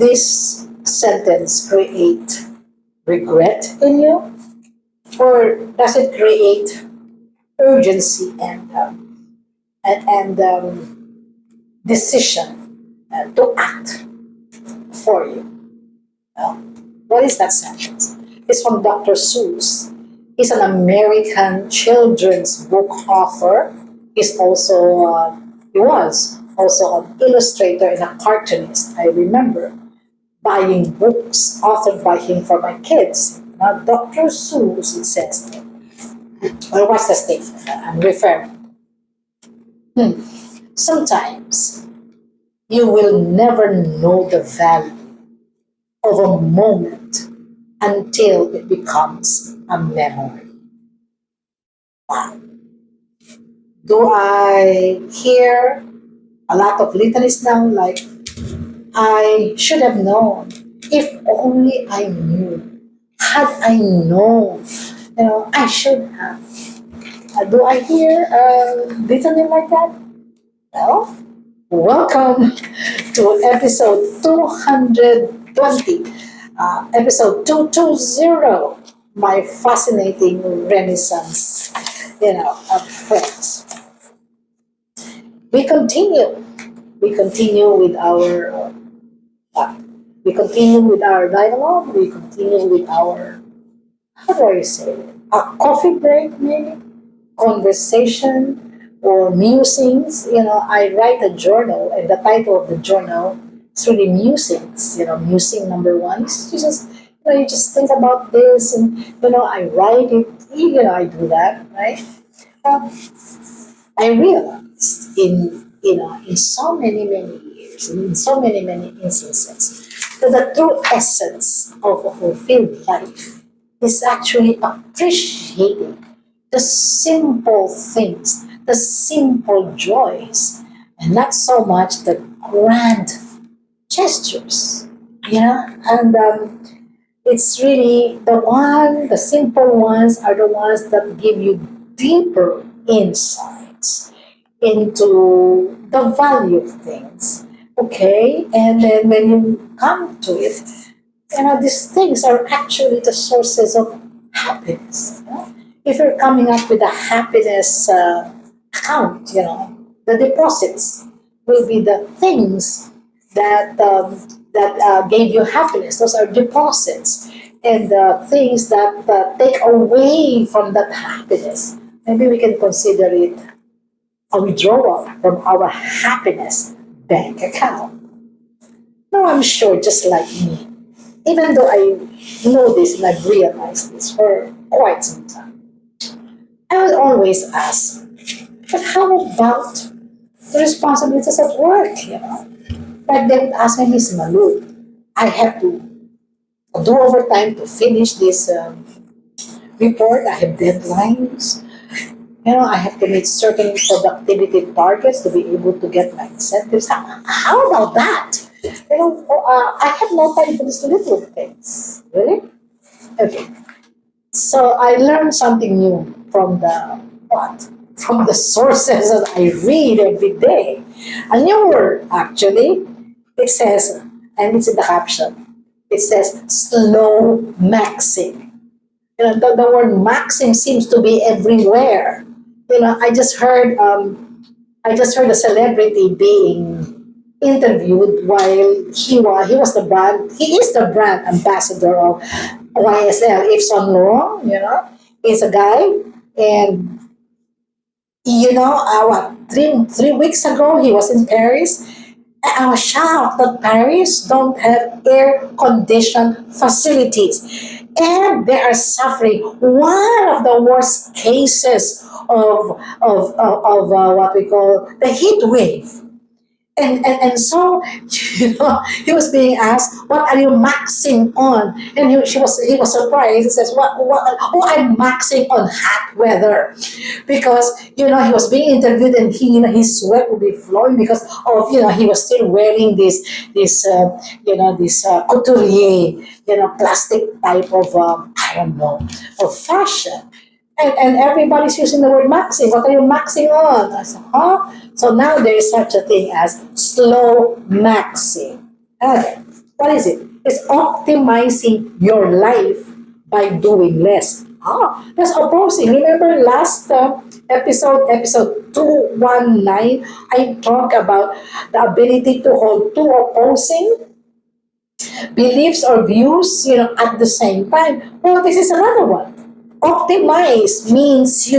this sentence create regret in you, or does it create urgency and decision to act for you? Well, what is that sentence? It's from Dr. Seuss. He's an American children's book author. He was also an illustrator and a cartoonist. I remember buying books authored by him for my kids. Now, Dr. Seuss, it says, well, what's the statement? I'm referring. Sometimes you will never know the value of a moment until it becomes a memory. Wow. Do I hear a lot of litanies now like, I should have known, if only I knew, had I known, I should have. Do I hear a litany like that? Well, welcome to episode 220, episode 220, my fascinating renaissance, of friends. We continue. We continue with our we continue with our dialogue. We continue with our, how do I say it? A coffee break, maybe? Conversation or musings. I write a journal, and the title of the journal is really musings. Musing number one. You just think about this, and I write it. I do that, right? Uh, I realized in so many years, and in so many instances, that the true essence of a fulfilled life is actually appreciating the simple things, the simple joys, and not so much the grand gestures. And it's really the simple ones are the ones that give you deeper insights into the value of things. Okay, and then when you come to it, these things are actually the sources of happiness. If you're coming up with a happiness account, the deposits will be the things that gave you happiness. Those are deposits, and the things that take away from that happiness. Maybe we can consider it a withdrawal from our happiness bank account. Now, I'm sure, just like me, even though I know this and I've realized this for quite some time, I would always ask, but how about the responsibilities at work? Like they would ask me, Miss Malu, I have to do overtime to finish this report. I have deadlines. I have to meet certain productivity targets to be able to get my incentives. How about that? I have no time for these little things. Really? Okay. So I learned something new from the what? From the sources that I read every day. A new word, actually. It says, and it's in the caption, it says slow maxing. The word maxing seems to be everywhere. I just heard a celebrity being interviewed while he is the brand ambassador of YSL, Yves Saint Laurent. He's a guy, and what, three weeks ago he was in Paris. I was shocked that Paris don't have air conditioned facilities, and they are suffering one of the worst cases of what we call the heat wave. And so, he was being asked, "What are you maxing on?" And he was surprised. He says, "What? Oh, I'm maxing on hot weather," because he was being interviewed, and his sweat would be flowing because of he was still wearing this couturier plastic type of I don't know, of fashion. And everybody's using the word maxing. What are you maxing on? I said, huh? So now there is such a thing as slow maxing. Okay. What is it? It's optimizing your life by doing less. That's opposing. Remember last episode 219, I talked about the ability to hold two opposing beliefs or views, at the same time. Well, this is another one. Optimize means, you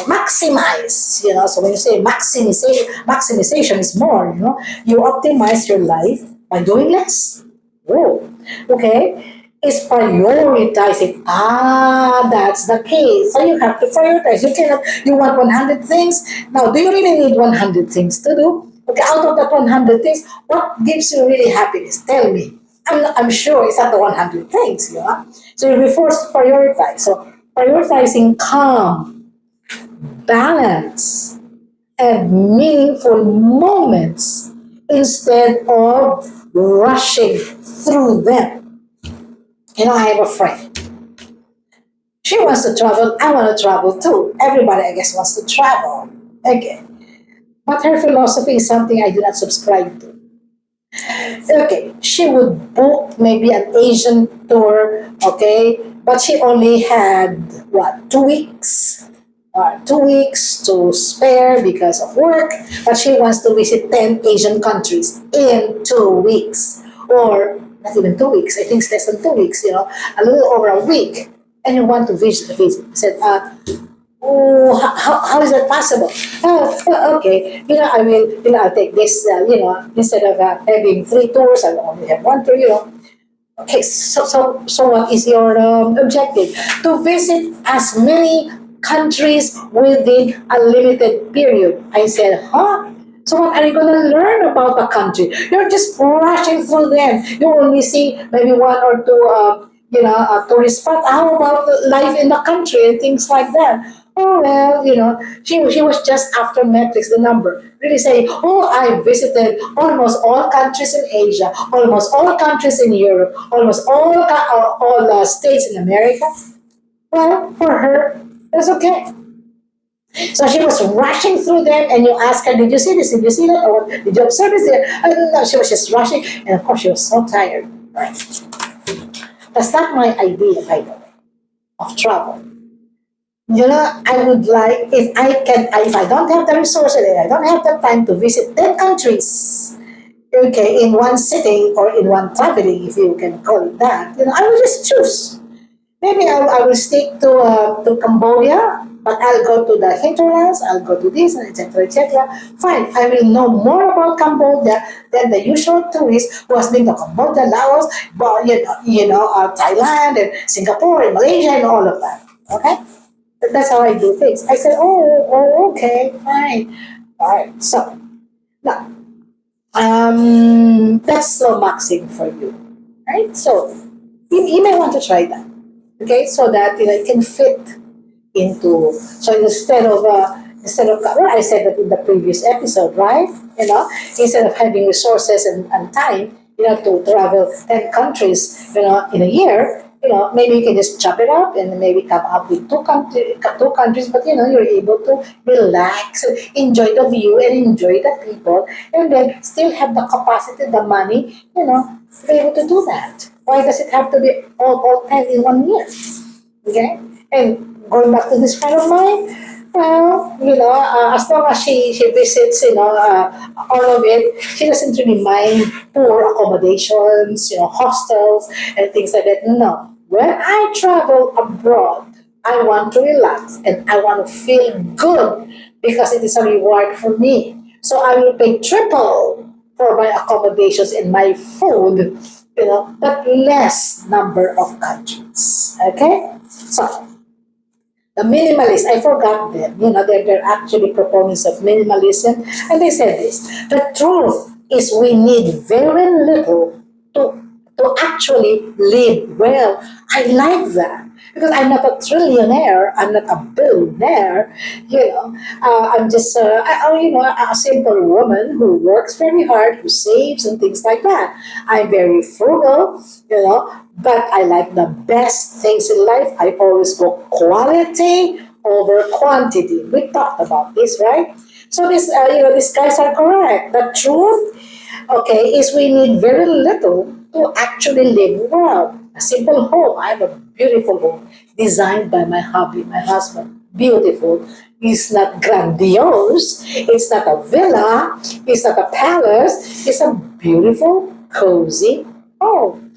maximize. So when you say maximization is more. You optimize your life by doing less. Oh, okay. Is prioritizing. That's the key. So you have to prioritize. You want 100 things. Now, do you really need 100 things to do? Okay, out of that 100 things, what gives you really happiness? Tell me. I'm sure it's not the 100 things, So you'll be forced to prioritize. So prioritizing calm, balance, and meaningful moments instead of rushing through them. I have a friend. She wants to travel. I want to travel too. Everybody, I guess, wants to travel. Okay. But her philosophy is something I do not subscribe to. Okay, she would book maybe an Asian tour, okay, but she only had what 2 weeks, 2 weeks to spare because of work, but she wants to visit 10 Asian countries in 2 weeks, or not even 2 weeks. I think it's less than 2 weeks. A little over a week, and you want to visit. I said, oh, how is that possible? Oh, well, okay. I will, I'll take this, instead of having three tours, I'll only have one tour, Okay, so what is your objective? To visit as many countries within a limited period. I said, huh? So what are you going to learn about a country? You're just rushing through them. You only see maybe one or two, tourist spot. How about life in the country and things like that? Oh well, she was just after metrics, the number. Really saying, oh, I visited almost all countries in Asia, almost all countries in Europe, almost all states in America. Well, for her, that's okay. So she was rushing through them, and you ask her, "Did you see this? Did you see that? Or did you observe this?" And no, she was just rushing, and of course, she was so tired. Right? That's not my idea, by the way, of travel. I would like if I don't have the resources and I don't have the time to visit 10 countries, okay, in one sitting or in one traveling, if you can call it that. I will just choose. Maybe I will stick to Cambodia, but I'll go to the hinterlands, I'll go to this, and etc. etc. Fine, I will know more about Cambodia than the usual tourist who has been to Cambodia, Laos, but, Thailand, and Singapore, and Malaysia, and all of that. Okay? That's how I do things. I said, okay, fine. All right, so now, that's slow maxing for you. Right? So, you may want to try that. Okay, so that it can fit into. So instead of well, I said that in the previous episode, right? Instead of having resources and time, to travel 10 countries, in a year. Maybe you can just chop it up and maybe come up with two countries, but you're able to relax, enjoy the view, and enjoy the people, and then still have the capacity, the money, to be able to do that. Why does it have to be all 10 in 1 year? Okay? And going back to this friend of mine, well, as long as she visits, all of it, she doesn't really mind poor accommodations, hostels and things like that. No. When I travel abroad, I want to relax and I want to feel good because it is a reward for me. So I will pay triple for my accommodations and my food, but less number of countries. Okay? So the minimalists, I forgot them. They're actually proponents of minimalism. And they said this: the truth is we need very little to actually live well. I like that. Because I'm not a trillionaire, I'm not a billionaire, I'm just a simple woman who works very hard, who saves and things like that. I'm very frugal, but I like the best things in life. I always go quality over quantity. We talked about this, right? So these guys are correct. The truth, okay, is we need very little to actually live well. A simple home. I have a beautiful home designed by my hubby, my husband. Beautiful. It's not grandiose. It's not a villa. It's not a palace. It's a beautiful, cozy home.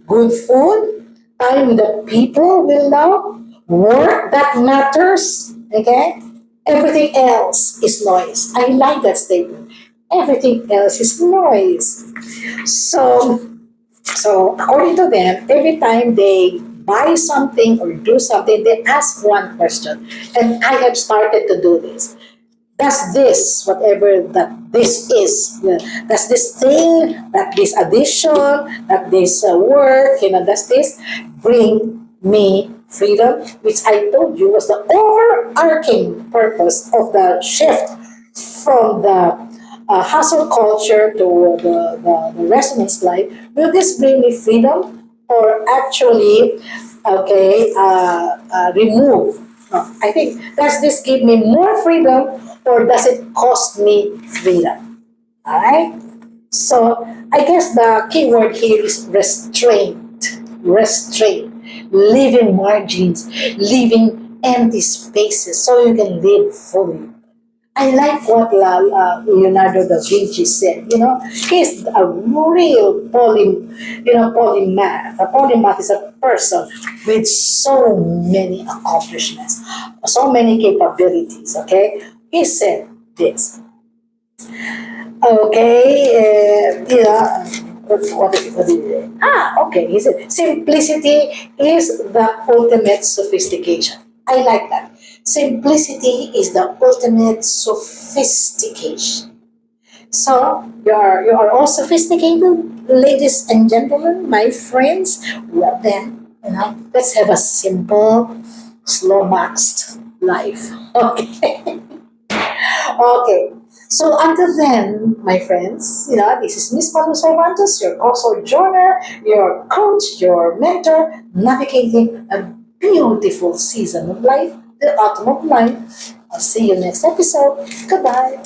Good food, time with the people we love, work that matters. Okay, everything else is noise. I like that statement. Everything else is noise. So, so according to them, every time they buy something or do something, they ask one question, and I have started to do this. Does this, whatever that this is, does this thing, that this addition, that this work, does this bring me freedom? Which I told you was the overarching purpose of the shift from the hustle culture to the resonance life. Will this bring me freedom or actually, okay, remove? I think, does this give me more freedom or does it cost me freedom? All right. So I guess the key word here is restraint. Restraint. Leaving margins, leaving empty spaces so you can live fully. I like what Leonardo da Vinci said. He's a real polymath. A polymath is a person with so many accomplishments, so many capabilities. Okay, he said this. Okay, what did he say? Okay. He said simplicity is the ultimate sophistication. I like that. Simplicity is the ultimate sophistication. So you are all sophisticated, ladies and gentlemen, my friends. Well then, let's have a simple, slow maxed life. Okay. Okay. So until then, my friends, this is Miss Malu Cervantes, your co-sojourner, your coach, your mentor, navigating a beautiful season of life, the autumn of life. I'll see you next episode. Goodbye.